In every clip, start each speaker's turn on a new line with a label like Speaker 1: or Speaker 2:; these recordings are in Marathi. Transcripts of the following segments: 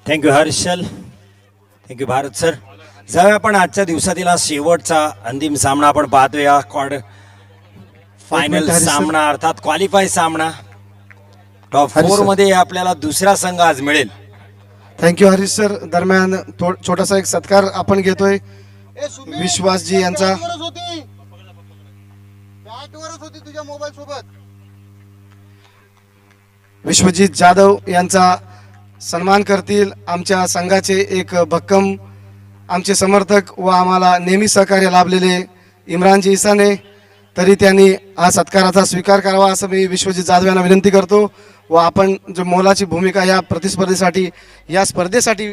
Speaker 1: Thank you Harshal, thank you Bharat sir. जाऊया आपण आजच्या दिवसातील हा शेवटचा अंतिम सामना आपण पाहतोया. Final
Speaker 2: Harish sir.
Speaker 1: सामना अर्थात क्वालिफाय सामना. Top
Speaker 2: Harish
Speaker 1: 4
Speaker 2: sir.
Speaker 1: मध्ये आपल्याला दुसरा संघ आज मिळेल.
Speaker 2: Thank you Harish sir. दरम्यान छोटासा एक सत्कार आपण घेतोय विश्वासजी यांचा.
Speaker 3: तुझ्या मोबाईल सोबत
Speaker 2: विश्वजित जाधव यांचा सन्मान करतील. आमच्या संघाचे एक भक्कम आमचे समर्थक व आम्हाला नेहमी सहकार्य लाभलेले इम्रानजी इसाने, तरी त्यांनी हा सत्काराचा स्वीकार करावा असं मी विश्वजित जाधव यांना विनंती करतो. व आपण जो मोलाची भूमिका या प्रतिस्पर्धेसाठी या स्पर्धेसाठी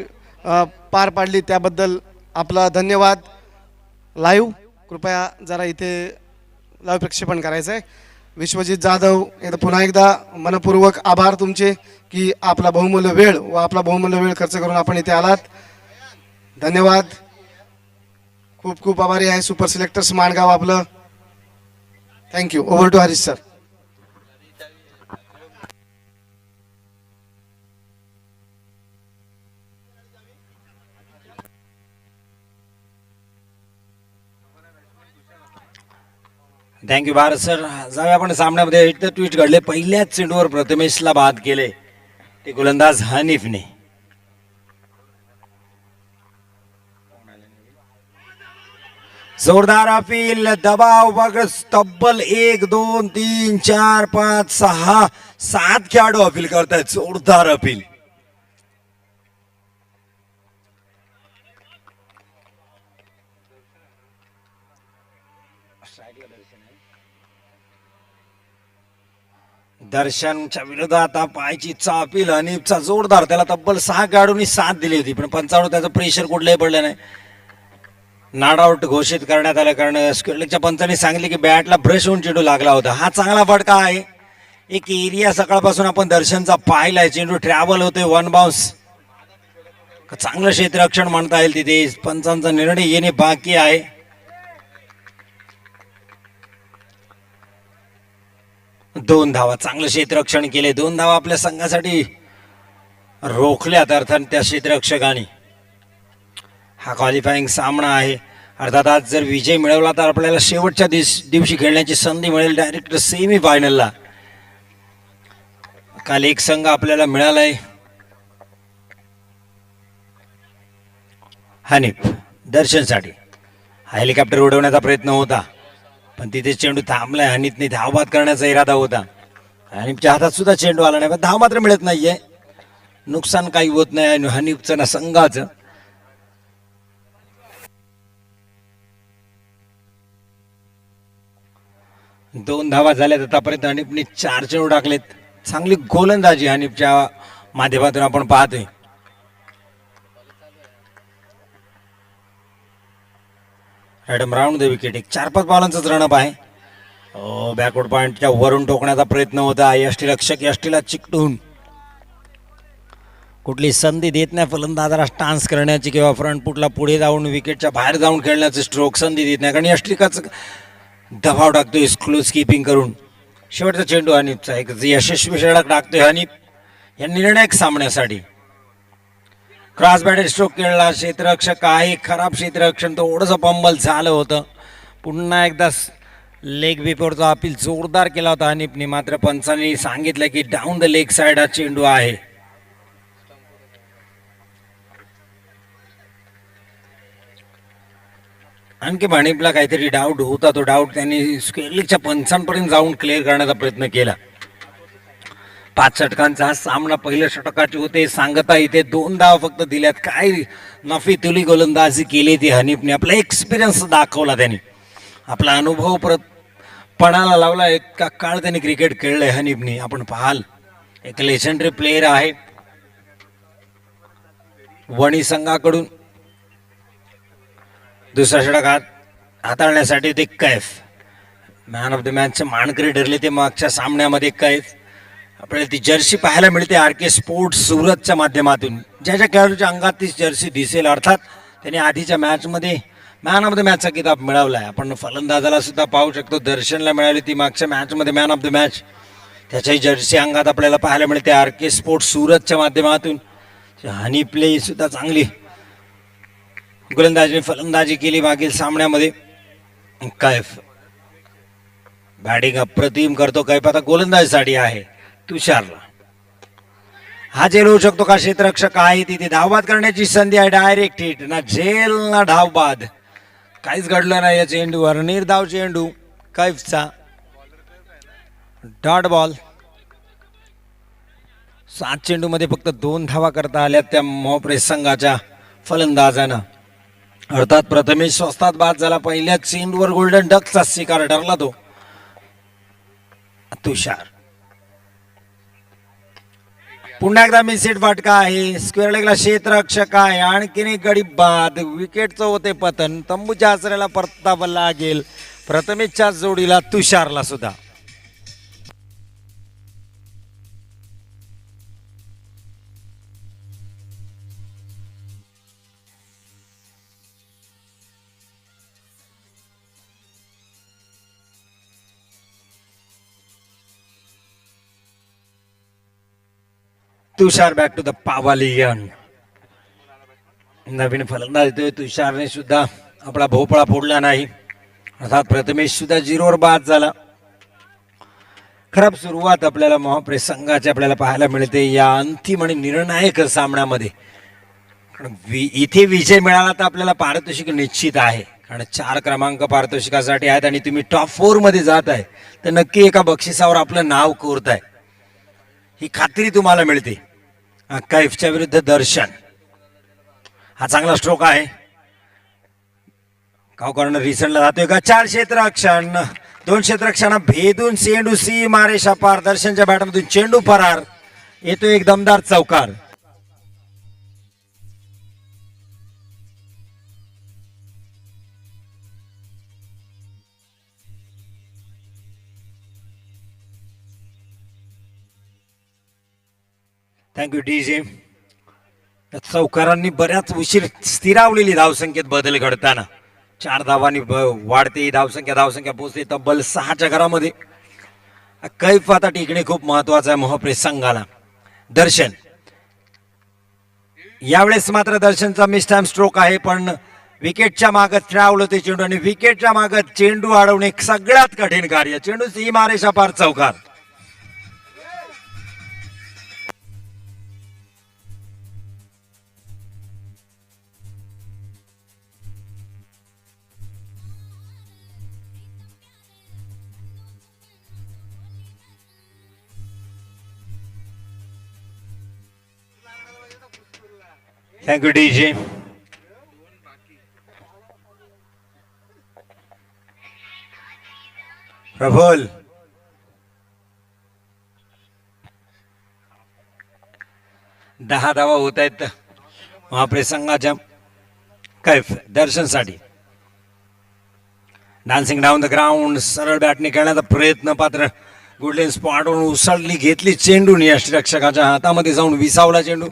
Speaker 2: पार पाडली त्याबद्दल आपला धन्यवाद. लाईव्ह कृपया जरा इथे लाईव्ह प्रक्षेपण करायचं आहे. विश्वजित जाधव यांचा पुन्हा एकदा मनपूर्वक आभार तुमचे की आपला बहुमूल्य वेळ व आपला बहुमूल्य वेळ खर्च करून आपण इथे आलात. धन्यवाद. खूप खूप आभारी आहे सुपर सिलेक्टर्स माणगाव आपलं. Thank you. Over to Harish sir.
Speaker 1: Thank you Bharat sir. जाऊया आपण सामन्यामध्ये एक तर ट्विस्ट घडले. पहिल्याच चेंडूवर प्रथमेशला बाद केले ते गोलंदाज हनीफने. जोरदार अपील, दबाव बघ. तब्बल 1 2 3 4 5 6 7 खेळाडू अपील करतायत. जोरदार अपील. दर्शनच्या विरोधात पायची अपील हनीफचा जोरदार. त्याला तब्बल 6 खेळाडूंनी साथ दिली होती पण 95 त्याचं प्रेशर कुठलंही पडलं नाही. नॉट आउट घोषित करण्यात आलं कारण स्क्वेअरलेगच्या पंचांनी सांगितले की बॅटला ब्रश होऊन चेंडू लागला होता. हा चांगला फटका आहे. एक एरिया सकाळपासून आपण दर्शनचा पाहिलाय. चेंडू ट्रॅव्हल होतोय 1 बाउन्स. चांगलं क्षेत्ररक्षण म्हणता येईल तिथे. पंचांचा निर्णय येणे बाकी आहे. दोन धावा. चांगलं क्षेत्ररक्षण केले. 2 धावा आपल्या संघासाठी रोखल्यात अर्थात त्या क्षेत्ररक्षकांनी. हा क्वालिफाईंग सामना आहे. अर्थात आज जर विजय मिळवला तर आपल्याला शेवटच्या दिवशी खेळण्याची संधी मिळेल डायरेक्ट सेमी फायनलला. काल एक संघ आपल्याला मिळालाय हनीफ. दर्शनसाठी हेलिकॉप्टर उडवण्याचा प्रयत्न होता पण तिथे चेंडू थांबलाय. हनीफने धावबाद करण्याचा इरादा होता. हनीफच्या हातात सुद्धा चेंडू आला नाही पण धाव मात्र मिळत नाहीये. नुकसान काही होत नाही आणि हनीफचं ना संघाचं. दोन धावा झाल्यात आतापर्यंत. हनीफने 4 चेंडू टाकलेत. चांगली गोलंदाजी हनीफच्या माध्यमातून आपण पाहतोय. Random round the wicket. एक 4-5 बॉलांचाच रनअप आहे. बॅकवर्ड पॉइंटच्या वरून टोकण्याचा प्रयत्न होता. यष्टीरक्षक यष्टीला चिकटून कुठली संधी देत नाही फलंदाजाला स्टान्स करण्याची किंवा फ्रंट फुटला पुढे जाऊन विकेटच्या बाहेर जाऊन खेळण्याची स्ट्रोक संधी देत नाही कारण यष्टिकाच दबाव टाकतोय क्लोज कीपिंग करून. शेवटचा चेंडू हनीफचा. एक यशस्वी षटक टाकतोय हनीफ या निर्णायक सामन्यासाठी. क्रॉस बॅटेड स्ट्रोक खेळला. क्षेत्ररक्षक आहे. खराब क्षेत्ररक्षण. थोडंसं पंबल झालं होतं. पुन्हा एकदा लेग बिफोरचा अपील जोरदार केला होता हनीफने. मात्र पंचांनी सांगितलं की डाऊन द लेग साइड हा चेंडू आहे. आणखी हनीफला काहीतरी डाऊट होता. तो डाऊट त्यांनी स्क्वेअरलेगच्या पंचांपर्यंत जाऊन क्लिअर करण्याचा प्रयत्न केला. 5 षटकांचा हा सामना. पहिल्या षटकाचे होते सांगता इथे 2 धावा फक्त दिल्यात. काय नफी तुली गोलंदाजी केली ती हनीफने. आपला एक्सपिरियन्स दाखवला त्यांनी. आपला अनुभव परत पणाला लावला. इतका काळ त्यांनी क्रिकेट खेळलंय हनीफने. आपण पाहाल एक लेजेंडरी प्लेयर आहे. वणी संघाकडून दुसऱ्या षटकात हाताळण्यासाठी ते कैफ मॅन ऑफ द मॅचचे मानकरी ठरले. ते मागच्या सामन्यामध्ये कैफ आपल्याला ती जर्सी पाहायला मिळते आर.के. स्पोर्ट्स सुरतच्या माध्यमातून. ज्या ज्या खेळाडूच्या अंगात ती जर्सी दिसेल अर्थात त्यांनी आधीच्या मॅचमध्ये मॅन ऑफ द मॅचचा किताब मिळवलाय. आपण फलंदाजाला सुद्धा पाहू शकतो. दर्शनला मिळाली ती मागच्या मॅचमध्ये मॅन ऑफ द मॅच. त्याच्याही जर्सी अंगात आपल्याला पाहायला मिळते आर.के. स्पोर्ट्स सुरतच्या माध्यमातून. हानी प्ले सुद्धा चांगली गोलंदाजी फलंदाजी केली मागील सामन्यामध्ये. कैफ बॅटिंग अप्रतिम करतो. कैफ आता गोलंदाजीसाठी आहे. तुषारला हा झेल होऊ शकतो का? क्षेत्ररक्षक आहे तिथे धावबाद करण्याची संधी आहे. डायरेक्ट हिट ना झेल ना धावबाद, काहीच घडलं नाही या चेंडूवर. निर्धाव चेंडू कैफचा. Dot ball. 7 चेंडूमध्ये फक्त 2 धावा करता आल्या त्या मोहप्रेस संघाच्या फलंदाजानं. अर्थात प्रथमेश स्वस्तात बाद झाला. पहिल्या चेंडूवर गोल्डन डकचा शिकार ठरला तो. तुषार पुन्हा एकदा मिसेट फटका आहे. स्क्वेअर लेगला क्षेत्ररक्षक आहे. आणखीन एक गडी बाद. विकेटचं होते पतन. तंबूच्या आसऱ्याला परतावा लागेल प्रथमेशच्या जोडीला, तुषारला सुद्धा. तुषार बॅक टू द पावालियन. नवीन फलंदाज येतोय. तुषारने सुद्धा आपला भोपळा फोडला नाही. अर्थात प्रथमेश सुद्धा 0वर बाद झाला. खराब सुरुवात आपल्याला मोहप्रेस संघाची आपल्याला पाहायला मिळते या अंतिम आणि निर्णायक सामन्यामध्ये. कारण इथे विजय मिळाला तर आपल्याला पारितोषिक निश्चित आहे. कारण 4 क्रमांक पारितोषिकासाठी आहेत आणि तुम्ही टॉप 4 मध्ये जात आहे तर नक्की एका बक्षिसावर आपलं नाव कोरताय, ही खात्री तुम्हाला मिळते. कैफच्या विरुद्ध दर्शन. हा चांगला स्ट्रोक आहे. काव कॉर्नर रिसंटला जातोय का? 4 क्षेत्ररक्षण 2 क्षेत्ररक्षणा भेदून चेंडू सी मारेशा पार. दर्शनच्या बॅटमधून चेंडू फरार. येतो एक दमदार चौकार. Thank you DJ. चौकारांनी बऱ्याच उशीर स्थिरावलेली धावसंख्येत बदल घडताना 4 धावांनी वाढते धावसंख्या पोहोचते तब्बल 6च्या घरामध्ये. कैफ आता टिकणे खूप महत्वाचं आहे मोहप्रेस संघाला. दर्शन यावेळेस मात्र दर्शनचा मिस टाइम स्ट्रोक आहे, पण विकेटच्या मागत खेळावलं ते चेंडू आणि विकेटच्या मागत चेंडू अडवणे सगळ्यात कठीण कार्य. चेंडू सी मारेशा पार चौकार. Thank you DJ. प्रफुल 10 धावा होत आहेत महाप्रेस संघाच्या कैफ दर्शनसाठी. Dancing down the ground. सरळ बॅटने खेळण्याचा प्रयत्न, पात्र गोल्डन स्पॉटवरून उसळली घेतली चेंडून यष्टिरक्षकाच्या हातामध्ये जाऊन विसावला चेंडू.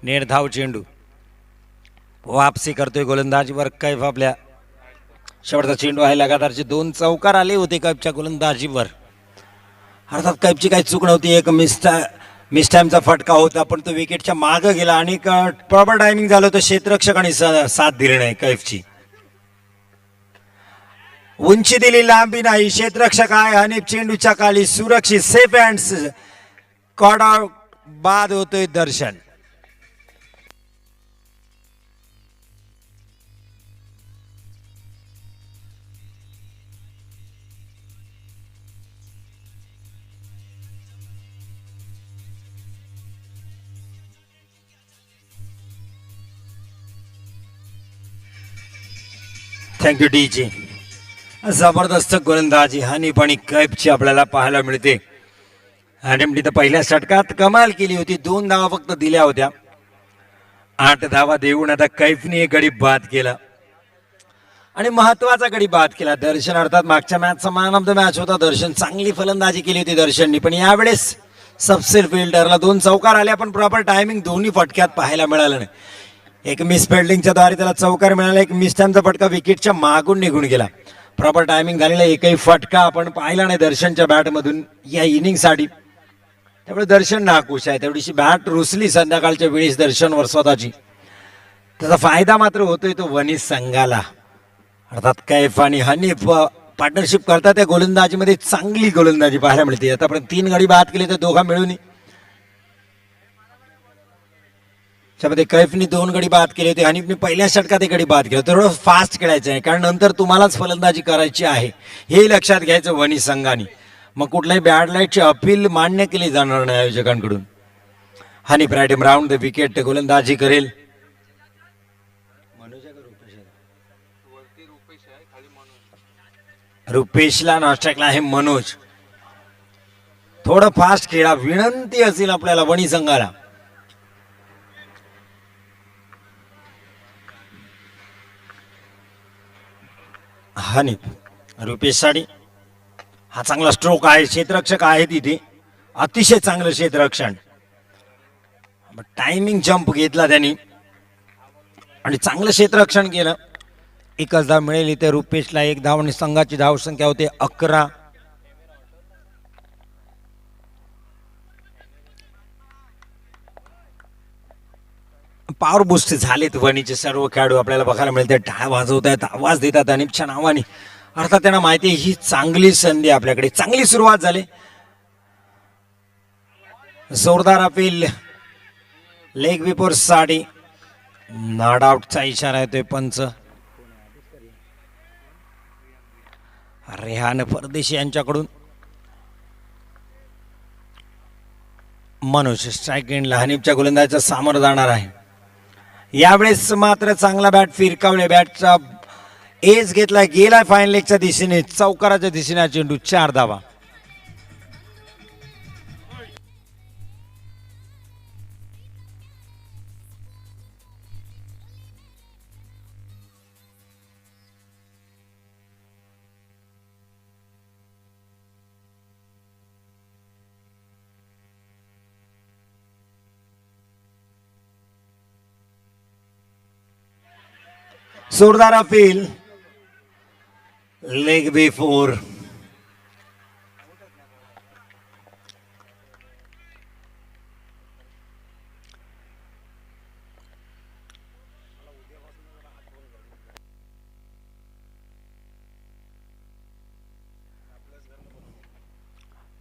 Speaker 1: निर्धाव चेंडू. वापसी करतोय गोलंदाजीवर कैफ. आपल्या शेवटचा चेंडू आहे. लगातारचे 2 चौकार आले होते कैफच्या गोलंदाजीवर. अर्थात कैफची काही चूक नव्हती. एक मिस टाइमचा फटका होता पण तो विकेटच्या मागे गेला आणि प्रॉपर टायमिंग झालं होतं. क्षेत्ररक्षकाने साथ दिली नाही कैफची. उंची दिली, लांबी नाही. क्षेत्ररक्षक आहे आणि चेंडूच्या खाली सुरक्षित सेफ हँड्स कॉड आउट. बाद होतोय दर्शन. Thank you DJ. जबरदस्त गोलंदाजी हानीपाणी कैफची आपल्याला पाहायला मिळते. आणि तर पहिल्या षटकात कमाल केली होती. 2 धावा फक्त दिल्या होत्या. 8 धावा देऊन आता कैफने एक गडी बाद केला आणि महत्वाचा गडी बाद केला. दर्शन अर्थात मागच्या मॅचचा मॅन ऑफ द मॅच होता दर्शन. चांगली फलंदाजी केली होती दर्शननी, पण यावेळेस सबसेल फिल्डरला 2 चौकार आल्या पण प्रॉपर टायमिंग दोन्ही फटक्यात पाहायला मिळालं नाही. एक मिस फिल्डिंगच्या द्वारे त्याला चौकार मिळाला. एक मिस टाइमचा फटका विकेटच्या मागून निघून गेला. प्रॉपर टायमिंग झालेला एकही फटका आपण पाहिला नाही दर्शनच्या बॅटमधून या इनिंगसाठी. त्यामुळे दर्शन नाखुश आहे. तेवढीशी बॅट रुसली संध्याकाळच्या वेळेस दर्शनवर स्वतःची. त्याचा फायदा मात्र होतोय तो वनी संघाला. अर्थात कैफ आणि हनीफ पार्टनरशिप करतात. त्या गोलंदाजीमध्ये चांगली गोलंदाजी पाहायला मिळते. आतापर्यंत 3 गडी बाद केले तर दोघा मिळून. त्यामध्ये कैफनी 2 गडी बाद केले होते. हनीफने पहिल्या षटकात 1 गडी बाद केला. थोडं फास्ट खेळायचं आहे कारण नंतर तुम्हालाच फलंदाजी करायची आहे हे लक्षात घ्यायचं वनी संघाने. मग कुठल्याही बॅड लाईटची अपील मान्य केली जाणार नाही आयोजकांकडून. Hanif right round the wicket गोलंदाजी करेल. रुपेशला नॉस्ट्राईकला आहे मनोज. थोडं फास्ट खेळा विनंती असेल आपल्याला वणी संघाला. हनीफ रुपेश साडी हा चांगला स्ट्रोक आहे. क्षेत्ररक्षक आहे तिथे अतिशय चांगलं क्षेत्ररक्षण. टायमिंग जंप घेतला त्यांनी आणि चांगलं क्षेत्ररक्षण केलं. 1च धाव मिळेल इथे रुपेशला 1 धाव आणि संघाची धावसंख्या होते 11. पॉवर बूस्ट झालेत वणीचे सर्व खेळाडू आपल्याला बघायला मिळते. टाळ वाजवत आहेत आवाज देतात अनिपच्या नावाने. अर्थात त्यांना माहिती आहे ही चांगली संधी आपल्याकडे. चांगली सुरुवात झाली. जोरदार अपील लेग बिफोर साठी नॉट आउटचा इशारा येतोय पंच. रेहान परदेशी यांच्याकडून. मनोज स्ट्राईक एंडला हनीफच्या गोलंदाजीचा सामोरं जाणार आहे. यावेळेस मात्र चांगला बॅट फिरकावले. बॅटचा एज घेतलाय गेलाय फाईन लेगच्या दिशेने. चौकाराच्या दिशेने चेंडू 4 धावा. जोरदार अपील लेग बिफोर.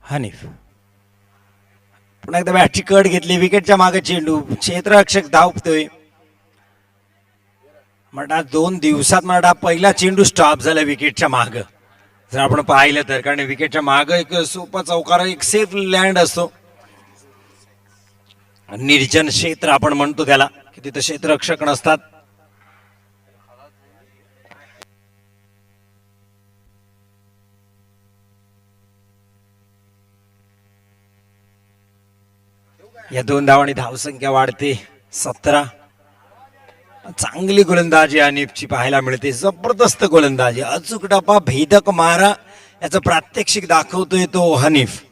Speaker 1: हनीफ पुन्हा एकदा बॅटची कट घेतली. विकेटच्या मागे चेंडू. क्षेत्ररक्षक धावतोय. म्हणा 2 दिवसात म्हणा पहिला चेंडू स्टॉप झाला विकेटच्या माग. जर आपण पाहिलं तर कारण विकेटच्या माग एक सोपा चौकारा एक सेफ लँड असतो. निर्जन क्षेत्र आपण म्हणतो त्याला की तिथं क्षेत्ररक्षक नसतात. या 2 धावांनी धावसंख्या वाढते 17. चांगली गोलंदाजी हनीफची पाहायला मिळते. जबरदस्त गोलंदाजी. अचूक टप्पा भेदक मारा याचं प्रात्यक्षिक दाखवतोय तो हनीफ.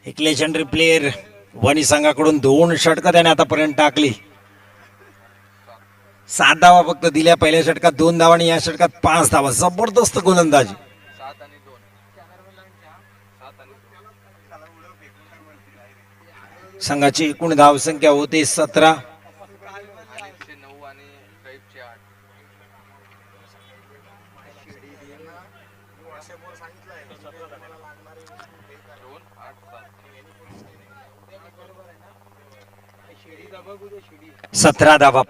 Speaker 1: एक लेजेंडरी प्लेयर. वनी संघाकडून 2 षटकं त्याने आतापर्यंत टाकली. 7 धावा फक्त दिल्या पहिल्या षटकात. 2 धावा आणि या षटकात 5 धावा. जबरदस्त गोलंदाजी. संघाची एकूण धावसंख्या होते 17. धावा.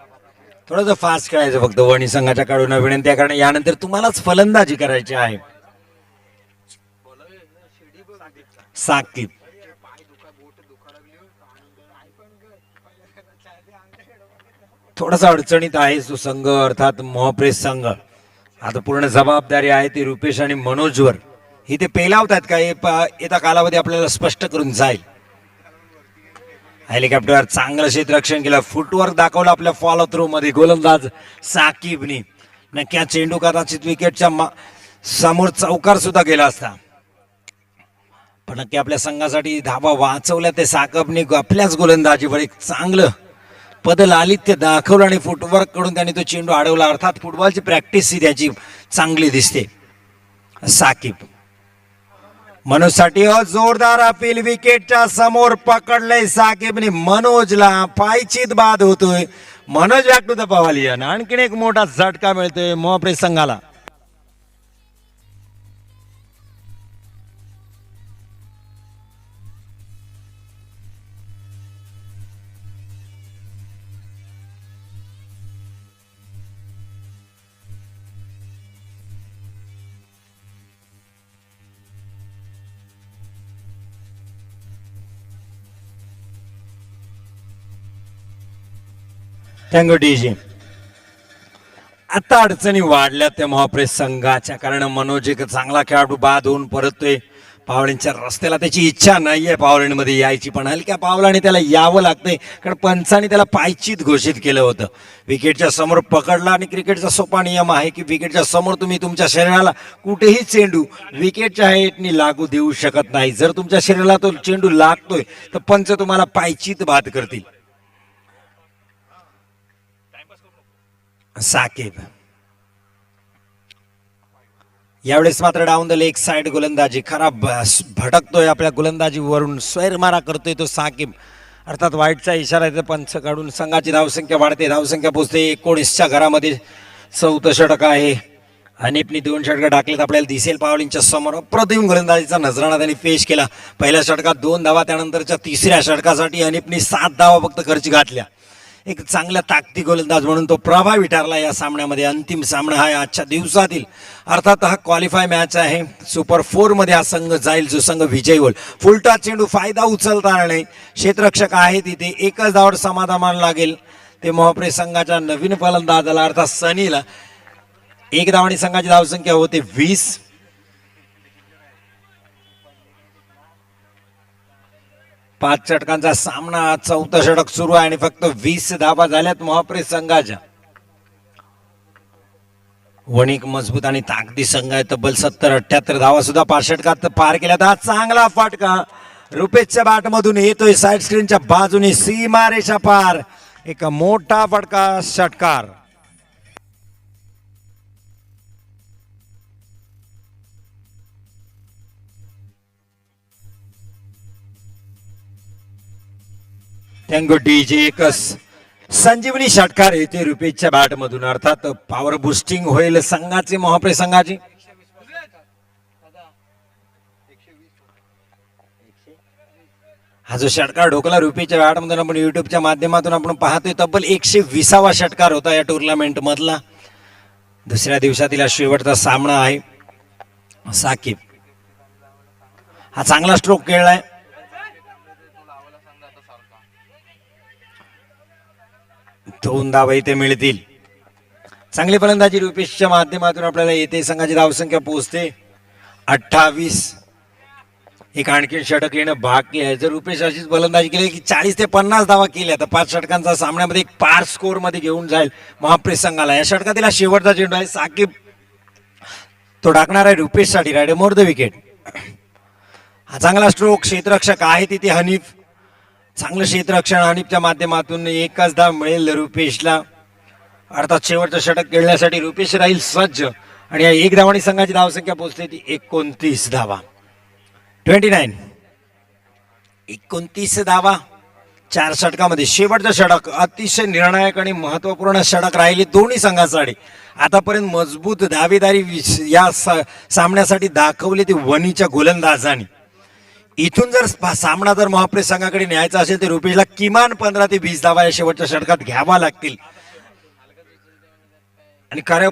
Speaker 1: थोडंसं फास्ट खेळायचं फक्त वणी संघाच्या कडून विनंती आहे कारण यानंतर तुम्हालाच फलंदाजी करायची आहे. साकीब थोडासा अडचणीत आहे तो संघ अर्थात मोहप्रेस संघ. आता पूर्ण जबाबदारी आहे ती रुपेश आणि मनोजवर. ही ते पेलावतात का येता कालावधी आपल्याला स्पष्ट करून जाईल. हेलिकॉप्टर चांगलं क्षेत्ररक्षण केलं. फुटवर्क दाखवलं आपल्या फॉलो थ्रो मध्ये गोलंदाज साकीबनी. नक्की चेंडू कदाचित विकेटच्या समोर चौकार सुद्धा गेला असता पण नक्की आपल्या संघासाठी धावा वाचवल्या ते साकीबनी. आपल्याच गोलंदाजीवर एक चांगलं पदलालित्य दाखवलं आणि फुटवर्क कडून त्याने तो चेंडू अडवला. अर्थात फुटबॉलची प्रॅक्टिस ही त्याची चांगली दिसते. साकीब मनोजसाठी जोरदार अपील. विकेटच्या समोर पकडलंय साकिबने मनोजला. पायचीत बाद होतोय. Manoj back to the pavilion. आणखीन एक मोठा झटका मिळतोय मोहप्रेस संघाला. Thank you DG. आता अडचणी वाढल्या त्या महाप्रेस संघाच्या, कारण मनोज एक चांगला खेळाडू बाद होऊन परततोय. पावलेंच्या रस्त्याला त्याची इच्छा नाहीये पावलेंमध्ये यायची, पण हलक्या पावलाने त्याला यावं लागतंय, कारण पंचांनी त्याला पायचीत घोषित केलं होतं. विकेटच्या समोर पकडला, आणि क्रिकेटचा सोपा नियम आहे की विकेटच्या समोर तुम्ही तुमच्या शरीराला कुठेही चेंडू विकेटच्या हाईटनी लागू देऊ शकत नाही. जर तुमच्या शरीराला तो चेंडू लागतोय तर पंच तुम्हाला पायचीत बाद करतील. साकिब यावेळेस मात्र डाऊन द लेग साइड गोलंदाजी. खराब भटकतोय आपल्या गोलंदाजीवरून. स्वैरमारा करतोय तो साकिब. अर्थात वाईटचा इशारा आहे. पंच काढून संघाची धावसंख्या वाढते. धावसंख्या पोहोचते 19च्या घरामध्ये. 4थं षटक आहे. हनीफनी 2 षटकं टाकलेत. आपल्याला दिसेल पावलींच्या समोर अप्रतिम गोलंदाजीचा नजराणा त्यांनी पेश केला. पहिल्या षटकात 2 धावा. त्यानंतरच्या तिसऱ्या षटकासाठी हनीफनी 7 धावा फक्त खर्च घातल्या. एक चांगला ताकदी गोलंदाज म्हणून तो प्रभावी ठरला या सामन्यामध्ये. अंतिम सामना हा आजच्या दिवसातील. अर्थात हा क्वालिफाय मॅच आहे. सुपर 4 मध्ये हा संघ जाईल जो संघ विजयी होईल. फुलटा चेंडू, फायदा उचलता नाही. क्षेत्ररक्षक आहे तिथे. एकच धावावर समाधान लागेल ते मोहप्रेस संघाच्या नवीन फलंदाजाला अर्थात सनीला. 1 धावांनी संघाची धावसंख्या होते 20. 5 षटकांचा सामना. 4थं षटक सुरू आहे आणि फक्त 20 धावा झाल्यात मोहप्रेस संघाच्या. वणिक मजबूत आणि ताकदी संघ आहे. तब्बल 70-78 धावा सुद्धा 5 षटकात पार केल्यात. हा चांगला फटका रुपेशच्या बॅटमधून येतोय साइड स्क्रीनच्या बाजूने. सीमारेषा पार. एक मोठा फटका, षटकार. Thank you DJ. एकच संजीवनी षटकार येते रुपेशच्या बॅट मधून. अर्थात पॉवर बुस्टिंग होईल संघाची, मोहप्रेस संघाची. हा जो षटकार ढोकला रुपेशच्या बॅट मधून आपण युट्यूबच्या माध्यमातून आपण पाहतोय. तब्बल 120वा षटकार होता या टुर्नामेंट मधला. दुसऱ्या दिवसातील हा शेवटचा सामना आहे. साकिब हा चांगला स्ट्रोक खेळलाय. दोन धावा इथे मिळतील. चांगली फलंदाजी रुपेशच्या माध्यमातून आपल्याला येते. संघाची धावसंख्या पोहोचते 28. एक आणखी षटक येणं बाकी आहे. जर रुपेश अशीच फलंदाजी केली की 40 ते 50 धावा केल्या तर 5 षटकांचा सामन्यामध्ये एक पार स्कोर मध्ये घेऊन जाईल मोहप्रेस संघाला. या षटकातील शेवटचा चेंडू आहे. साकिब तो टाकणार आहे रुपेशसाठी. Right arm over the wicket. हा चांगला स्ट्रोक. क्षेत्ररक्षक आहे तिथे हनीफ. चांगलं क्षेत्ररक्षण हनीफच्या माध्यमातून. एकच धाव मिळेल रुपेशला. अर्थात शेवटचं षटक खेळण्यासाठी रुपेश राहील सज्ज. आणि या 1 धावांनी संघाची धावसंख्या पोहोचते ती 29 धावा. 29 धावा 4 षटकामध्ये. शेवटचं षटक अतिशय निर्णायक आणि महत्वपूर्ण षटक राहिले दोन्ही संघासाठी. आतापर्यंत मजबूत दावेदारी या सामन्यासाठी दाखवली ती वणीच्या गोलंदाजांनी. इथून जर सामना जर मोहप्रेस संघाकडे न्यायचा असेल तर रुपेशला किमान 15 ते 20 धावा या शेवटच्या षटकात घ्यावा लागतील. आणि खऱ्या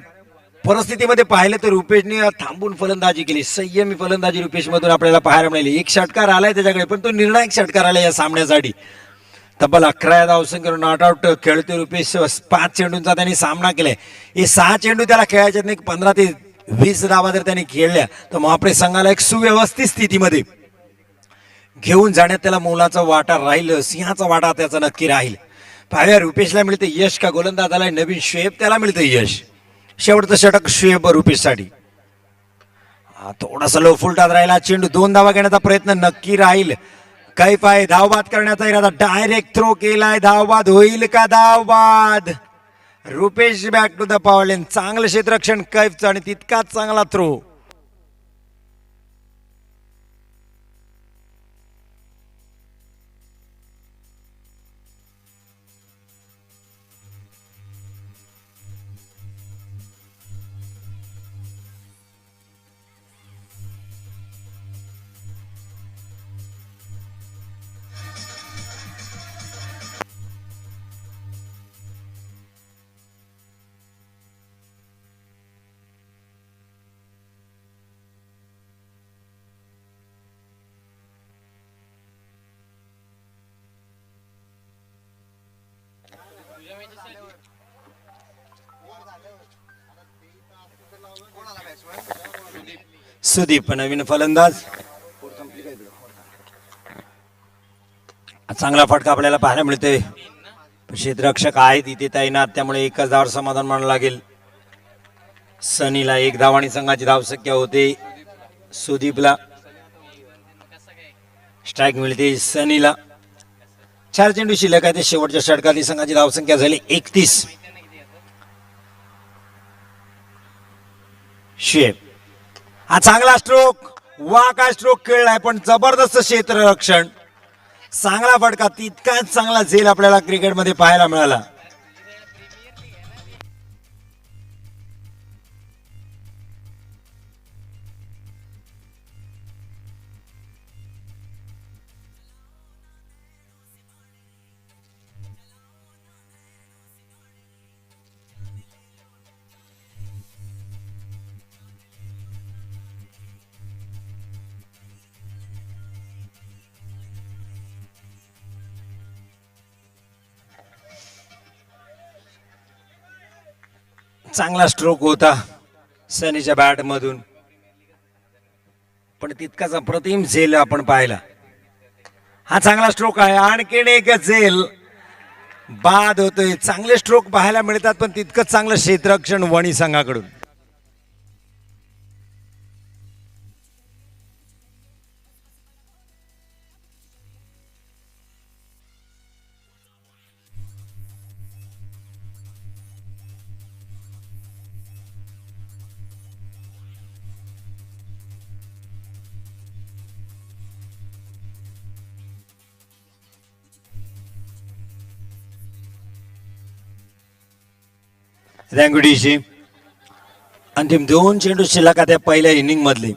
Speaker 1: परिस्थितीमध्ये पाहिलं तर रुपेशने थांबून फलंदाजी केली. संयमी फलंदाजी रुपेश मधून आपल्याला पाहायला मिळाली. 1 षटकार आलाय त्याच्याकडे, पण तो निर्णायक षटकार आलाय या सामन्यासाठी. तब्बल 11 धावसंख्येवर नॉट आउट खेळतोय रुपेश. 5 चेंडूंचा त्यांनी सामना केलाय. हे 6 चेंडू त्याला खेळायचे नाही. 15 ते 20 धावा जर त्यांनी खेळल्या तर मोहप्रेस संघाला एक सुव्यवस्थित स्थितीमध्ये घेऊन जाण्यात त्याला मोलाचा वाटा राहील. सिंहाचा वाटा त्याचा नक्की राहील. पाहूया रुपेशला मिळते यश का गोलंदाजाला नवीन शुएब त्याला मिळतं यश. शेवटचं षटक शुएब रुपेशसाठी. थोडासा लो फुलटात राहिला चेंडू. 2 धावा घेण्याचा प्रयत्न नक्की राहील. कैफ आहे धावबाद करण्याचा इरादा. डायरेक्ट थ्रो केलाय. धावबाद होईल का? धावबाद. Rupesh back to the pavilion. चांगलं क्षेत्ररक्षण कैफचं आणि तितकाच चांगला थ्रो. सुदीप नवीन फलंदाज. चांगला फटका आपल्याला पाहायला मिळतोय. क्षेत्ररक्षक आहेत इथे तैनात, त्यामुळे एकच धावावर समाधान मानावं लागेल. सनीला 1 धाव आणि संघाची धावसंख्या होते. सुदीपला स्ट्राईक मिळते. सनीला 4 चेंडू शिल्लक आहे. ते शेवटच्या षटकातील संघाची धावसंख्या झाली 31. शेप हा चांगला स्ट्रोक, वा काय स्ट्रोक खेळलाय, पण जबरदस्त क्षेत्ररक्षण. चांगला फटका, तितकाच चांगला झेल आपल्याला क्रिकेटमध्ये पाहायला मिळाला. चांगला स्ट्रोक होता सनीच्या बॅट मधून, पण तितकाच अप्रतिम झेल आपण पाहिला. हा चांगला स्ट्रोक आहे. आणखीन एक झेल बाद होतोय. चांगले स्ट्रोक पाहायला मिळतात, पण तितकंच चांगलं क्षेत्ररक्षण वणी संघाकडून. रँगुडीशी अंतिम 2 चेंडू शिल्लक त्या पहिल्या इनिंग मधले.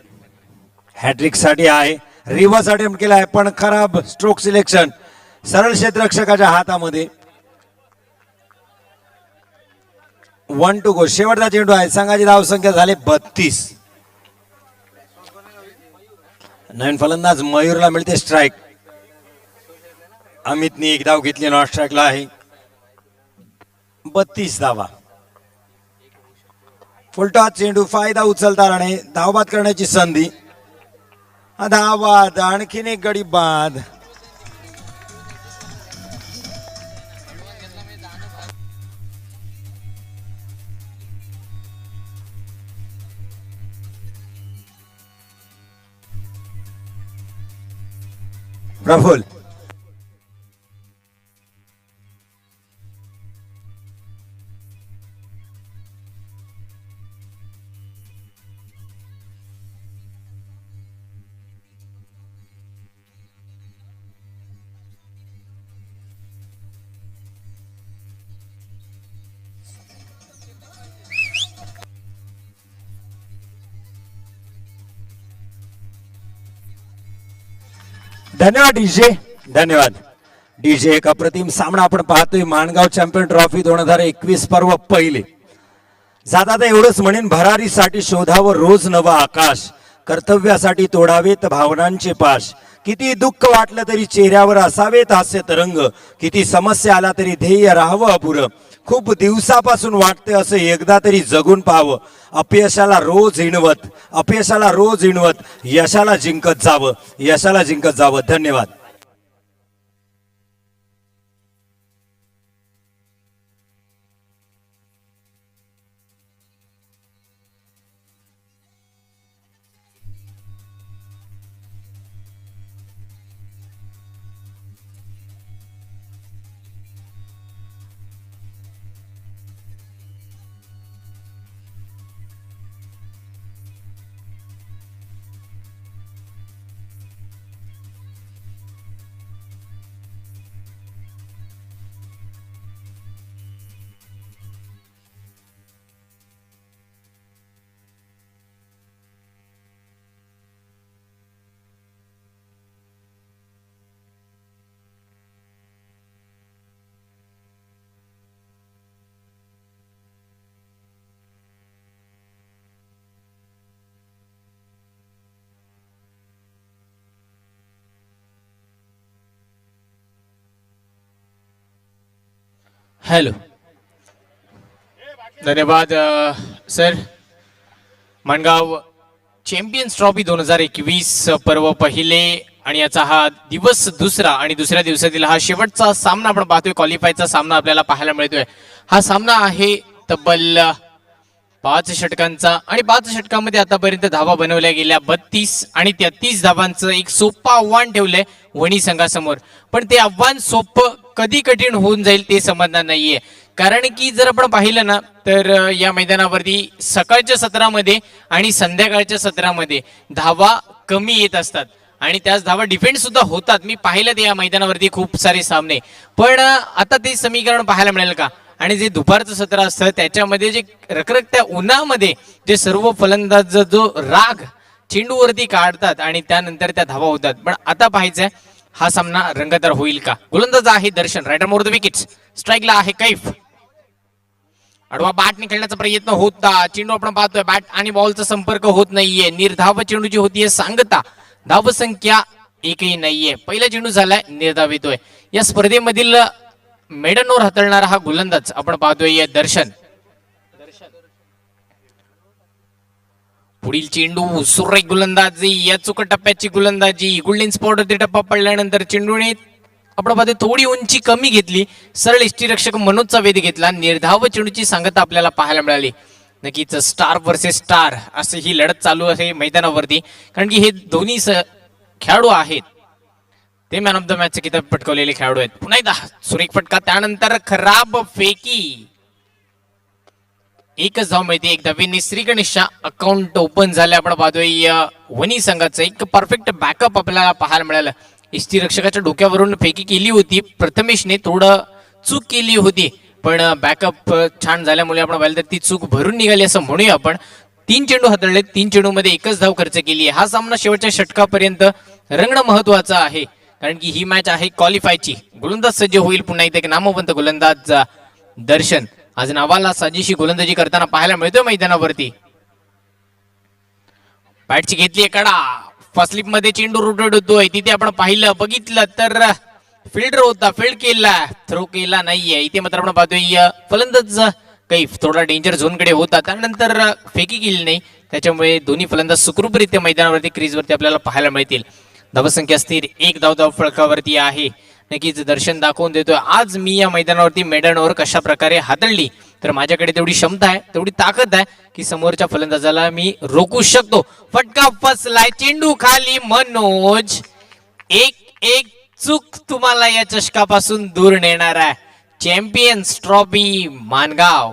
Speaker 1: हॅट्रिक साठी आहे. रिव्हर्स अटेम्प्ट केला आहे, पण खराब स्ट्रोक सिलेक्शन. सरळ क्षेत्ररक्षकाच्या हातामध्ये. 1 to go. शेवटचा चेंडू आहे. संघाची धावसंख्या झाली 32. नवीन फलंदाज मयूरला मिळते स्ट्राईक. अमितने 1 धाव घेतली, नॉट स्ट्राईकला आहे. 32 धावा. फुलटॉस चेंडू, फायदा उचलता राहणे, धावबाद करण्याची संधी. धावबाद, आणखीन एक गडी बाद. प्रफुल धन्यवाद डीजे. धन्यवाद डीजे. एक अप्रतिम सामना आपण पाहतोय. माणगाव चॅम्पियन ट्रॉफी 2021 पर्व पहिले. जाता तर एवढंच म्हणेन, भरारीसाठी शोधावं रोज नवं आकाश, कर्तव्यासाठी तोडावेत भावनांचे पाश. किती दुःख वाटलं तरी चेहऱ्यावर असावेत हास्य तरंग, किती समस्या आला तरी ध्येय राहावं अपुरं. खूप दिवसापासून वाटते असं एकदा तरी जगून पाहावं. अपयशाला रोज हिणवत, अपयशाला रोज हिणवत, यशाला जिंकत जावं, यशाला जिंकत जावं. धन्यवाद.
Speaker 4: हॅलो. धन्यवाद सर. माणगाव चॅम्पियन्स ट्रॉफी 2021 पर्व पहिले आणि याचा हा दिवस दुसरा आणि दुसऱ्या दिवसातील हा शेवटचा सामना आपण पाहतोय. क्वालिफायचा सामना आपल्याला पाहायला मिळतोय. हा सामना आहे तब्बल 5 षटकांचा आणि 5 षटकांमध्ये आतापर्यंत धावा बनवल्या गेल्या 32 आणि त्या 30 धावांचं एक सोपं आव्हान ठेवलंय वणी संघासमोर. पण ते आव्हान सोपं कधी कठीण होऊन जाईल ते समजणार नाहीये. कारण की जर आपण पाहिलं ना तर या मैदानावरती सकाळच्या सत्रामध्ये आणि संध्याकाळच्या सत्रामध्ये धावा कमी येत असतात आणि त्याच धावा डिफेंड सुद्धा होतात. मी पाहिलं ते या मैदानावरती खूप सारे सामने. पण आता ते समीकरण पाहायला मिळेल का? आणि जे दुपारचं सत्र असतं त्याच्यामध्ये जे रखरखत्या उन्हामध्ये जे सर्व फलंदाज जो राग चेंडूवरती काढतात आणि त्यानंतर त्या धावा होतात. पण आता पाहायचंय हा सामना रंगतदार होईल का? गोलंदाज आहे दर्शन, रायटर मोर द विकेट्स. स्ट्राईकला आहे कैफ. आडवा बॅटने खेळण्याचा प्रयत्न होता. चेंडू आपण पाहतोय बॅट आणि बॉलचा संपर्क होत नाहीये. निर्धाव चेंडूची होतीये सांगता. धाव संख्या एकही नाहीये. पहिला चेंडू झालाय, निर्धाव येतोय. या स्पर्धेमधील मेडनवर हाताळणारा हा गोलंदाज आपण पाहतोय दर्शन. पुढील चेंडू सुरेख गोलंदाजी, या चुक टप्प्याची गोलंदाजी. गोल्डन स्पॉट वरती टप्पा पडल्यानंतर चेंडूने आपण पाहतोय थोडी उंची कमी घेतली. सरळ यष्टीरक्षक मनोजचा वेध घेतला. निर्धाव चेंडूची सांगता आपल्याला पाहायला मिळाली. नक्कीच स्टार वर्सेस स्टार अशी ही लढत चालू आहे मैदानावरती. कारण की हे दोन्ही खेळाडू आहेत ते मॅन ऑफ द मॅचचे किताब पटकवलेले खेळाडू आहेत. पुन्हा एकदा सुरेख फटका, त्यानंतर खराब फेकी. एकच धाव मिळते. एक धावेने श्रीगणेशच्या अकाउंट ओपन झाले. आपण पाहतोय वणी संघाचं एक परफेक्ट बॅकअप आपल्याला पाहायला मिळालं. यष्टीरक्षकाच्या डोक्यावरून फेकी केली होती. प्रथमेशने थोडं चूक केली होती पण बॅकअप छान झाल्यामुळे आपण पाहिलं तर ती चूक भरून निघाली असं म्हणूया आपण. 3 चेंडू हाताळले, 3 चेंडूमध्ये एकच धाव खर्च केली आहे. हा सामना शेवटच्या षटकापर्यंत रंगणं महत्वाचं आहे कारण की ही मॅच आहे क्वालिफायची. गोलंदाज सज्ज होईल पुन्हा एकदा एक नामवंत गोलंदाज दर्शन आज नावाला साजेशी गोलंदाजी करताना पाहायला मिळतोय मैदानावरती. बॅटची घेतली कडा. फर्स्ट स्लिप मध्ये चेंडू रोटेट होतोय. तिथे आपण पाहिलं बघितलं तर फिल्डर होता, फील्ड केला, थ्रो केला नाहीये. इथे मात्र आपण पाहतोय फलंदाज काही थोडा डेंजर झोन कडे होता, त्यानंतर फेकी केली नाही. त्याच्यामुळे दोन्ही फलंदाज सुखरूपरित्या मैदानावरती क्रीजवरती आपल्याला पाहायला मिळतील. धावसंख्या स्थिर 1 धाव फळकावरती आहे. नक्कीच दर्शन दाखवून देतोय आज मी या मैदानावरती मेडनवर कशा प्रकारे हाताळली तर माझ्याकडे तेवढी क्षमता आहे, तेवढी ताकद आहे की समोरच्या फलंदाजाला मी रोखू शकतो. फटका फसलाय, चेंडू खाली. मनोज एक चूक तुम्हाला या चषकापासून दूर नेणार आहे. चॅम्पियन्स ट्रॉफी माणगाव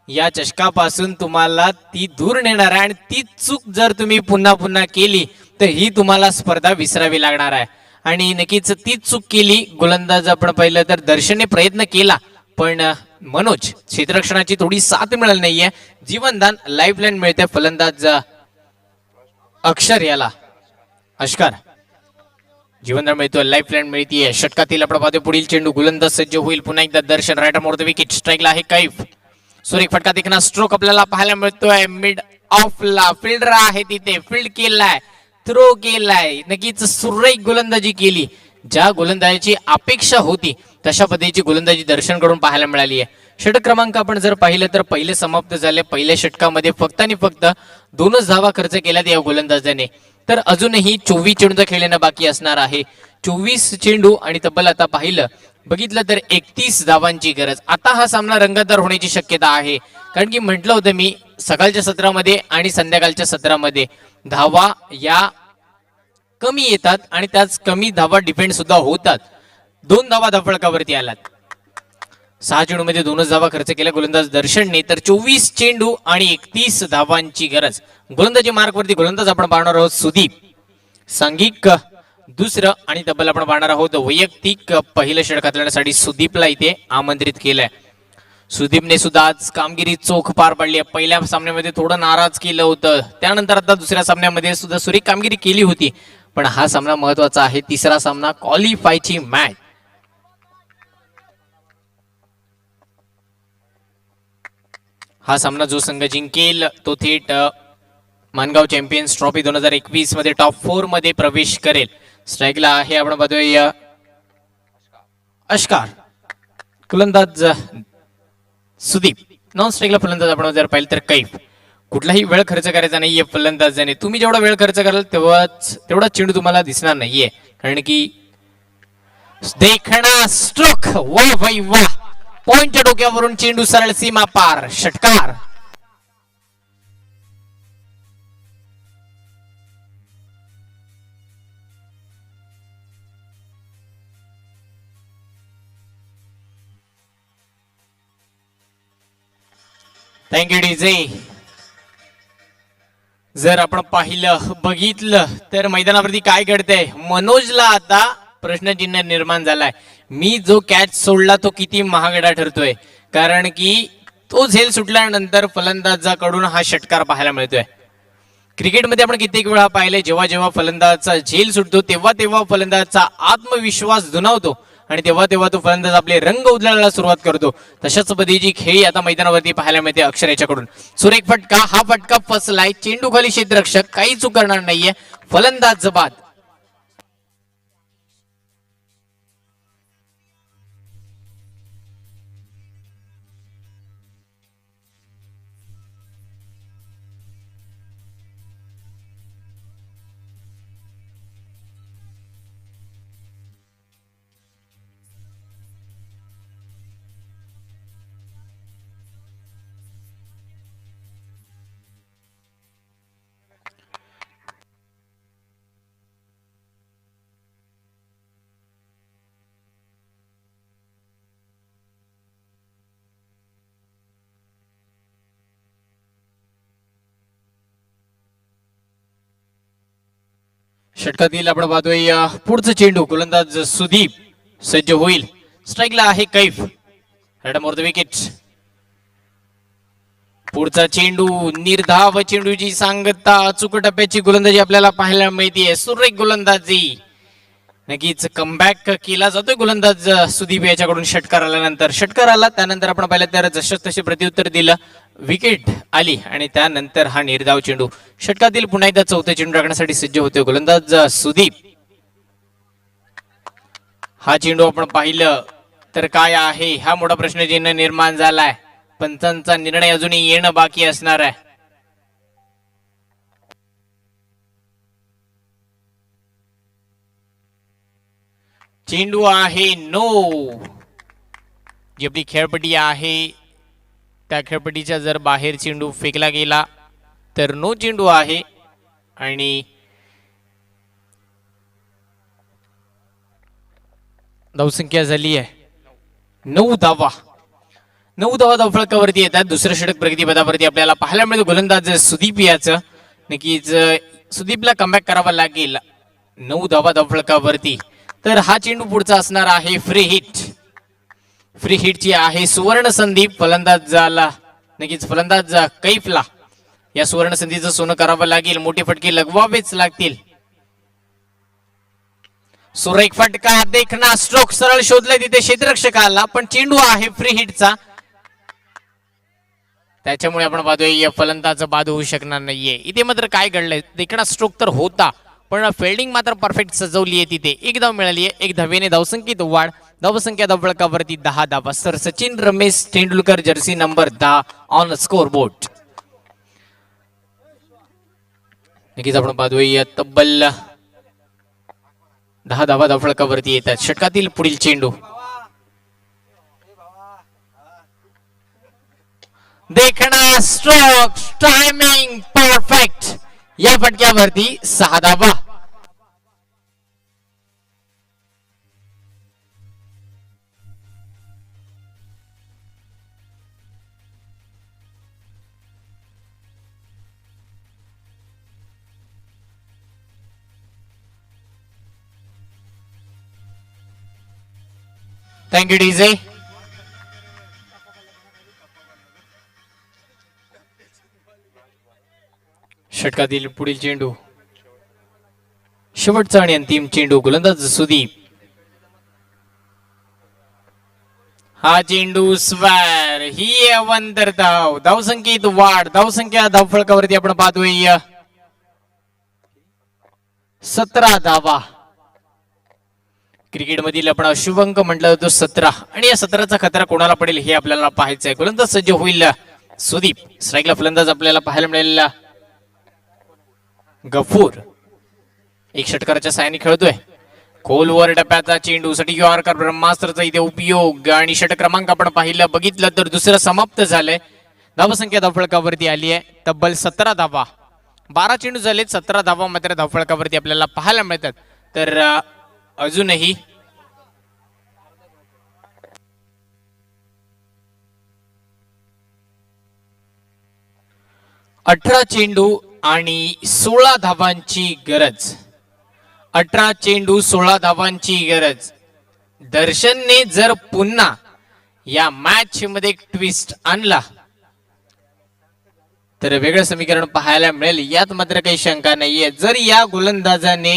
Speaker 4: या चषकापासून तुम्हाला ती दूर नेणार आहे आणि ती चूक जर तुम्ही पुन्हा पुन्हा केली तर ही तुम्हाला स्पर्धा विसरावी लागणार आहे. आणि नक्कीच तीच चूक केली. गोलंदाज आपण पाहिलं तर दर्शनने प्रयत्न केला पण मनोज क्षेत्ररक्षणाची थोडी साथ मिळाली नाहीये. जीवनदान लाईफलाईन मिळते फलंदाज अक्षर याला. अष्कार जीवनदान मिळतोय, लाईफलाईन मिळतीये. षटकातील आपण पाहतोय पुढील चेंडू गोलंदाज सज्ज होईल पुन्हा एकदा Darshan. Right arm over the wicket. स्ट्राईकला आहे कैफ. सुरेख फटका देखना स्ट्रोक आपल्याला पाहायला मिळतोय. मिड ऑफला फिल्डर आहे तिथे, फील्ड केलाय, थ्रो केलाय. नक्कीच सुरेख गोलंदाजी केली. ज्या गोलंदाजीची अपेक्षा होती तशा पद्धतीची गोलंदाजी दर्शनकडून पाहायला मिळाली आहे. षटक क्रमांक आपण जर पाहिलं तर पहिले समाप्त झाले. पहिल्या षटकामध्ये फक्त आणि फक्त 2च धावा खर्च केल्यात या गोलंदाजाने. तर अजूनही 24 चेंडूचा खेळणं बाकी असणार आहे. 24 चेंडू आणि तब्बल आता पाहिलं बघितलं तर 31 धावांची गरज. आता हा सामना रंगतदार होण्याची शक्यता आहे कारण की म्हटलं होतं मी सकाळच्या सत्रामध्ये आणि संध्याकाळच्या सत्रामध्ये धावा या कमी येतात आणि त्याच कमी धावा डिफेंड सुद्धा होतात. 2 धावा धावफळकावरती आलात. 6 चेंडूमध्ये 2च धावा खर्च केल्या गोलंदाज दर्शनने. तर 24 चेंडू आणि 31 धावांची गरज. गोलंदाजी मार्कवरती गोलंदाज आपण पाहणार आहोत सुदीप. सांघिक दुसरं आणि तब्बल आपण पाहणार आहोत वैयक्तिक पहिलं षटक हाताळण्यासाठी सुदीपला इथे आमंत्रित केलंय. सुदीपने सुद्धा आज कामगिरी चोख पार पाडली आहे. पहिल्या सामन्यामध्ये थोडं नाराज केलं होतं, त्यानंतर आता दुसऱ्या सामन्यामध्ये सुद्धा सुरेख कामगिरी केली होती. पण हा सामना महत्वाचा आहे. तिसरा सामना क्वालिफायची मॅच. हा सामना जो संघ जिंकेल तो थेट माणगाव चॅम्पियन्स ट्रॉफी 2021 मध्ये टॉप 4 मध्ये प्रवेश करेल. स्ट्राईकला आहे आपण पाहतोय अष्कार. गोलंदाज सुदीप. नॉन स्ट्राईकला फलंदाज आपण जर पाहिलं तर कैफ. कुठलाही वेळ खर्च करायचा नाहीये फलंदाजाने. तुम्ही जेवढा वेळ खर्च कराल तेवढा चेंडू तुम्हाला दिसणार नाहीये, कारण की देखणा स्ट्रोक. वा भाई वा, पॉइंटच्या डोक्यावरून चेंडू सरळ सीमा पार, षटकार. Thank you DJ. जर आपण पाहिलं बघितलं तर मैदानावरती काय घडतंय, मनोजला आता प्रश्नचिन्ह निर्माण झालाय. मी जो कॅच सोडला तो किती महागडा ठरतोय, कारण की तो झेल सुटल्यानंतर फलंदाजाकडून हा षटकार पाहायला मिळतोय. क्रिकेटमध्ये आपण कित्येक वेळा पाहिले, जेव्हा जेव्हा फलंदाजाचा झेल सुटतो तेव्हा तेव्हा फलंदाजाचा आत्मविश्वास दुणावतो आणि तेव्हा तेव्हा तो फलंदाज आपले रंग उधळायला सुरुवात करतो. तशाच पद्धतीची खेळी आता मैदानावरती पाहायला मिळते अक्षर याच्याकडून. सुरेख फटका, हा फटका फसलाय, चेंडू खाली क्षेत्ररक्षक काही चूक करणार नाहीये, फलंदाज बाद. षटकातील आपण पाहतोय पुढचं चेंडू, गोलंदाज सुदीप सज्ज होईल. स्ट्राईकला आहे Kaif, right more the wicket. पुढचा चेंडू निर्धाव चेंडूची सांगता, अचूक टप्प्याची गोलंदाजी आपल्याला पाहायला मिळते. सुरेख गोलंदाजी, नक्कीच कमबॅक केला जातोय गोलंदाज सुदीप याच्याकडून. षटकार आल्यानंतर षटकार आला, त्यानंतर आपण पाहिलं तर जसं तसे प्रत्युत्तर दिलं, विकेट आली आणि त्यानंतर हा निर्धाव चेंडू. षटकातील पुन्हा एकदा चौथा चेंडू टाकण्यासाठी सज्ज होतोय गोलंदाज सुदीप. हा चेंडू आपण पाहिलं तर काय आहे, हा मोठा प्रश्नचिन्ह निर्माण झालाय. पंचांचा निर्णय अजूनही येणं बाकी असणार आहे. चेंडू आहे नो. जी आपली खेळपट्टी आहे त्या खेळपट्टीच्या जर बाहेर चेंडू फेकला गेला तर नो चेंडू आहे आणि धावसंख्या झाली आहे 9 धावा. 9 धावा धावफलकावरती येतात. दुसरं षटक प्रगतीपदावरती आपल्याला पाहायला मिळतं गोलंदाज सुदीप याचं. नक्कीच सुदीपला कमबॅक करावा लागेल 9 धावा धावफलकावरती. तर हा चेंडू पुढचा असणार आहे फ्री हिट. फ्री हिटची आहे सुवर्ण संधी फलंदाजाला, नक्कीच फलंदाज कैफला या सुवर्ण संधीचं सोनं करावं लागेल. मोठे फटके लगवावेच लागतील. सुरेख फटका, देखना स्ट्रोक, सरळ शोधलाय तिथे क्षेत्ररक्षकाला, पण चेंडू आहे फ्री हिटचा, त्याच्यामुळे आपण पाहतोय या फलंदाज बाद होऊ शकणार नाहीये. इथे मात्र काय घडलंय, देखना स्ट्रोक तर होता पण फिल्डिंग मात्र परफेक्ट सजवली आहे. तिथे एक धाव मिळाली आहे. 1 धावेने धावसंख्येत वाढ. धावसंख्या धावफलकावरती 10 धावा. Sir Sachin Ramesh Tendulkar Jersey number 10 on score board. नक्कीच आपण पाहतोय तब्बल 10 धावा धावफलकावरती येतात. षटकातील पुढील चेंडू, देखना स्ट्रोक, टायमिंग परफेक्ट. या फटक्यावरती 6 धावा. Thank you DJ. षटकातील पुढील चेंडू, शेवटचा आणि अंतिम चेंडू, गोलंदाज सुदीप. हा चेंडू स्वर, ही अवंतर धाव. धावसंख्येत वाढ. धावसंख्या धावफलकावरती आपण पाहतोय 17 धावा. क्रिकेटमधील आपण अशुभ अंक म्हटलं जातो 17 आणि या 17चा खतरा कोणाला पडेल हे आपल्याला पाहायचं आहे. गोलंदाज सज्ज होईल सुदीप. स्ट्राईकला फलंदाज आपल्याला पाहायला मिळेल गफूर. एक षटकाराच्या साहाय्याने खेळतोय. खोलवर डब्याचा चेंडू साठी यॉर्कर ब्रह्मास्त्राचा इथे उपयोग आणि षटक क्रमांक आपण पाहिलं बघितलं तर दुसरं समाप्त झालंय. धावसंख्या धावफळकावरती आली आहे तब्बल 17 धावा. 12 चेंडू झालेत, 17 धावा मात्र धावफळकावरती आपल्याला पाहायला मिळतात. तर अजूनही अठरा चेंडू आणि 16 धावांची गरज. 18 चेंडू 16 धावांची गरज. दर्शनने जर पुन्हा या मॅच मध्ये एक ट्विस्ट आणला तर वेगळं समीकरण पाहायला मिळेल, यात मात्र काही शंका नाहीये. जर या गोलंदाजाने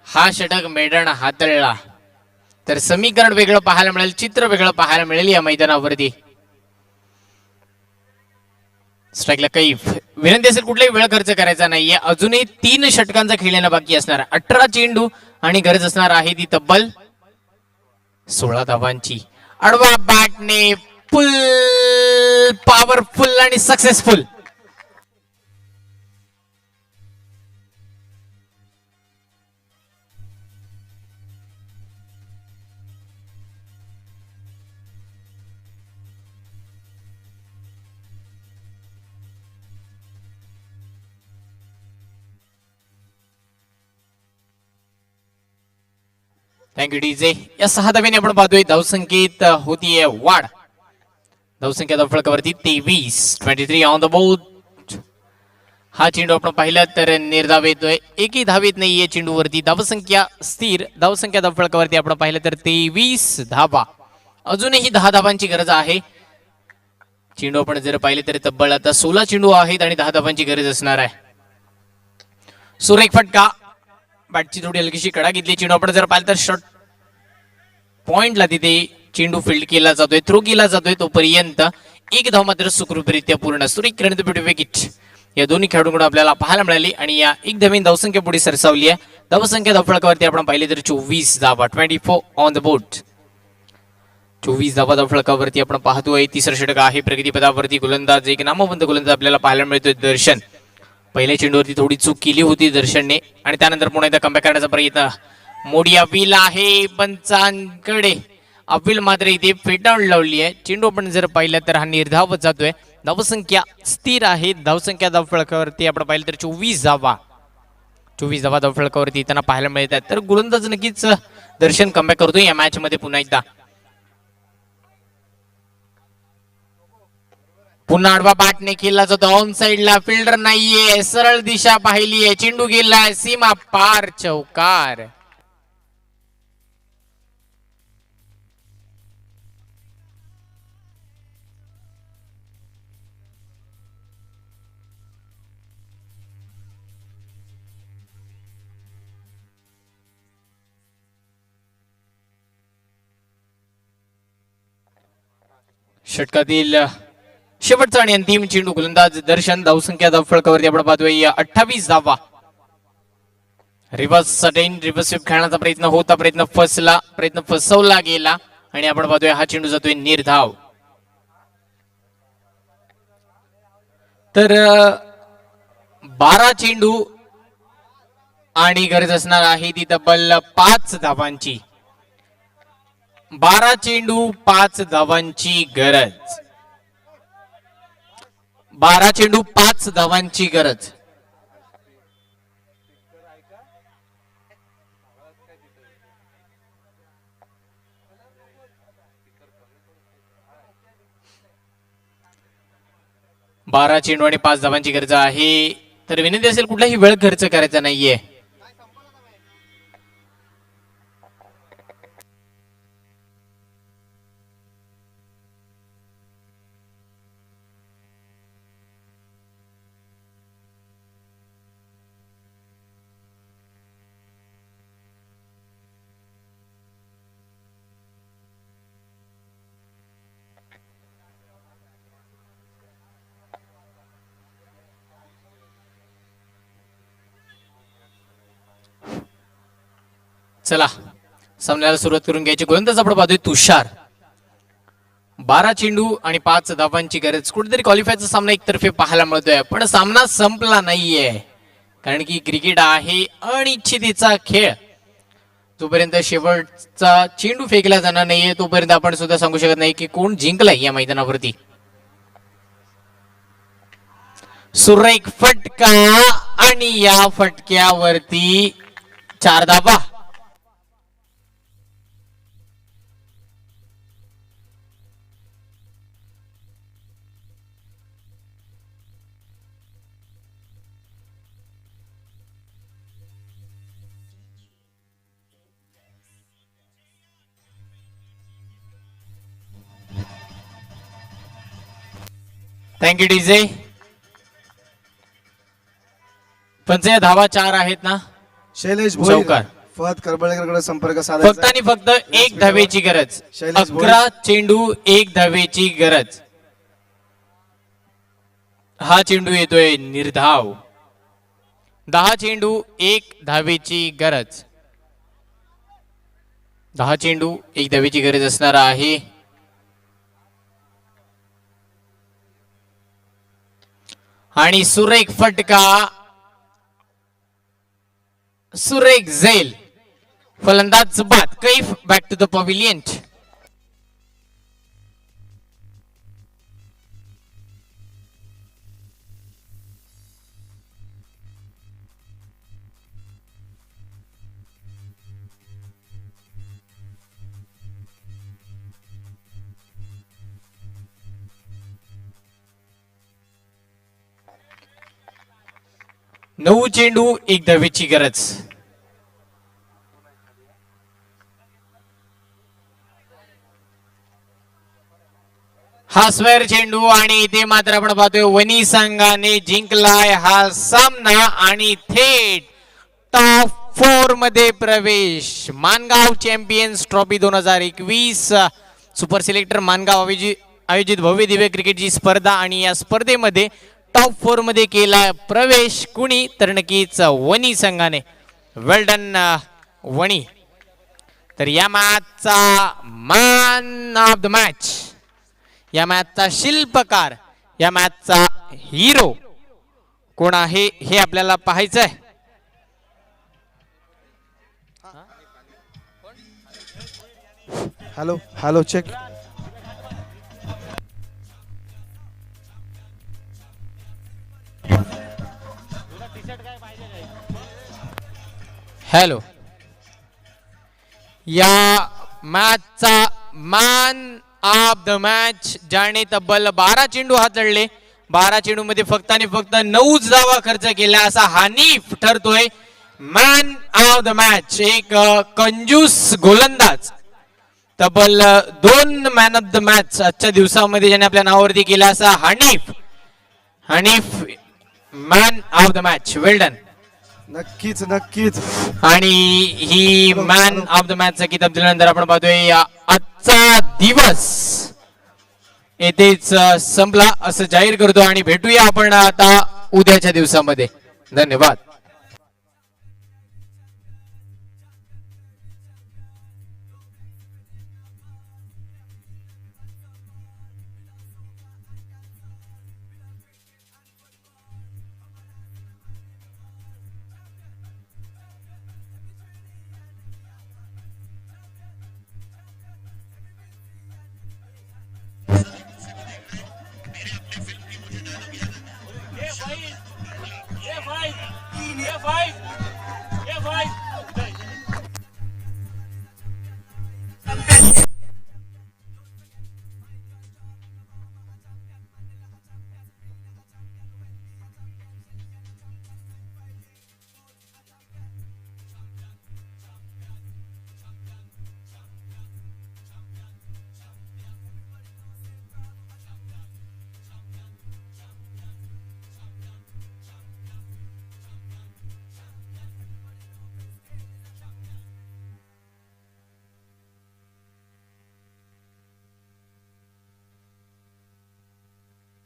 Speaker 4: हा षटक मैदान हाताळला तर समीकरण वेगळं पाहायला मिळेल, चित्र वेगळं पाहायला मिळेल या मैदानावरती. स्ट्राईकला कैफ. विनंती असेल कुठलाही वेळ खर्च करायचा नाहीये. अजूनही 3 षटकांचा खेळण्याला बाकी असणार. 18 चेंडू आणि गरज असणार आहे ती तब्बल 16 धावांची. आडवा बॅटने फुल पॉवरफुल आणि सक्सेसफुल. Thank you DJ. या 6 धाब्याने आपण पाहतोय धावसंख्येत होतीये वाढ. धावसंख्या धावफळकावरती 23 ऑन द बोर्ड. हा चेंडू आपण पाहिला तर निर्धाव येतोय. एकही धाव येत नाहीये चेंडूवरती. धावसंख्या स्थिर. धावसंख्या धावफळकावरती आपण पाहिलं तर 23 धावा. अजूनही 10 धावांची गरज आहे. चेंडू आपण जर पाहिले तर तब्बल आता 16 चेंडू आहेत आणि 10 धावांची गरज असणार आहे. सुरेख फटका. बॅटची थोडी हलकीशी कडा घेतली. चेंडू आपण जर पाहिलं तर शॉर्ट पॉइंटला तिथे चेंडू फील्ड केला जातोय, थ्रो केला जातोय. तोपर्यंत एक धाव मात्र सुखरूपरित्या पूर्ण. सुरेख विकेट या दोन्ही खेळाडूंकडून आपल्याला पाहायला मिळाली आणि या एक धावीन धावसंख्या पुढे सरसावली आहे. धावसंख्या धावफळकावरती आपण पाहिले तर 24 धावा. 24 ऑन द बोर्ड. 24 धावा धावफळकावरती आपण पाहतोय. तिसरं षटक आहे प्रगतीपदावरती. गोलंदाज एक नामवंत गोलंदाज आपल्याला पाहायला मिळतोय दर्शन. पहिल्या चेंडूवरती थोडी चूक केली होती दर्शनने आणि त्यानंतर पुन्हा एकदा कमबॅक करण्याचा प्रयत्न. मोडी अपील आहे पंचांकडे. अपील मात्र इथे फेटाळून लावली आहे. चेंडू आपण जर पाहिलं तर हा निर्धावत जातोय. धावसंख्या स्थिर आहे. धावसंख्या धावफळकावरती आपण पाहिलं तर 24 धावा. 24 धावा धावफळकावरती त्यांना पाहायला मिळतात. तर गोलंदाज नक्कीच दर्शन कमबॅक करतोय या मॅच मध्ये पुन्हा एकदा. पुन्हा आडवा बॅटने केला जातो. ऑन साइडला फिल्डर नाहीये. सरळ दिशा पाहिलीये. चेंडू गेलाय सीमा पार. चौकार. षटकातील शेवटचा आणि अंतिम चेंडू. गोलंदाज दर्शन. धावसंख्या धावफळकावरती आपण पाहतोय 28 धावा. रिव्हर्स सडेन रिव्हर्स स्वीप खेळण्याचा प्रयत्न होता. प्रयत्न फसवला गेला आणि आपण पाहतोय हा चेंडू जातोय निर्धाव. तर 12 चेंडू आणि गरज असणार आहे ती तब्बल 5 धावांची. 12 चेंडू 5 धावांची गरज. 12 चेंडू 5 धावांची गरज. बारा चेंडू आणि 5 धावांची गरज आहे. तर विनंती असेल कुठलाही वेळ खर्च करायचा नाहीये. चला सामन्याला सुरुवात करून घ्यायची. गोलंदाज आपण पाहतोय तुषार. 12 चेंडू आणि 5 धावांची गरज. कुठेतरी क्वालिफायचा सामना एकतर्फे पाहायला मिळतोय, पण सामना संपला नाहीये, कारण की क्रिकेट आहे अनिश्चिततेचा खेळ. जोपर्यंत शेवटचा चेंडू फेकला जाणार नाहीये तोपर्यंत आपण सुद्धा सांगू शकत नाही की कोण जिंकलाय या मैदानावरती. सुरेख फटका आणि या फटक्यावरती 4 धावा. Thank you DJ. पंच धावा 4 आहेत ना.
Speaker 2: शैलेश भोईर
Speaker 4: चौकार.
Speaker 2: फहद करबळकरकडे संपर्क
Speaker 4: फक्त
Speaker 2: साधायचा.
Speaker 4: आणि फक्त 1 धावेची गरज.
Speaker 2: शैलेश भोईर.
Speaker 4: 11 चेंडू 1 धावेची गरज. हा चेंडू येतोय निर्धाव. 10 चेंडू 1 धावेची गरज. 10 चेंडू 1 धावेची गरज असणार आहे. आणि सुरेख फटका, सुरेख झेल. फलंदाज बाद. Kaif back to the pavilion. नऊ चेंडू 1 धावेची गरज. हा स्क्वेअर चेंडू आणि इथे मात्र आपण पाहतोय वनी संघाने जिंकलाय हा सामना आणि थेट टॉप 4 मध्ये प्रवेश. Mangaon champions trophy 2021 super selector Mangaon आयोजित भव्य दिव्य क्रिकेटची स्पर्धा आणि या स्पर्धेमध्ये टॉप 4 मध्ये केला प्रवेश कुणी तर नक्कीच वनी संघाने. वेल डन वणी. तर या मॅचचा मॅन ऑफ द मॅच, या मॅचचा शिल्पकार, या मॅचचा हिरो कोण आहे हे आपल्याला पाहायचं आहे.
Speaker 2: Hello hello check.
Speaker 4: हॅलो. या मॅचचा मॅन ऑफ द मॅच ज्याने तब्बल 12 चेंडू हाताळले, 12 चेंडू मध्ये फक्त आणि फक्त 9 धावा खर्च केला असा हनीफ ठरतोय मॅन ऑफ द मॅच. एक कंजूस गोलंदाज, तब्बल 2 मॅन ऑफ द मॅच आजच्या दिवसामध्ये ज्याने आपल्या नावावरती केला असा Hanif. Hanif man of the match. Well done.
Speaker 2: नक्कीच नक्कीच.
Speaker 4: आणि ही मॅन ऑफ द मॅचचा किताब दिल्यानंतर आपण पाहतोय आजचा दिवस येथेच संपला असं जाहीर करतो आणि भेटूया आपण आता उद्याच्या दिवसामध्ये. धन्यवाद.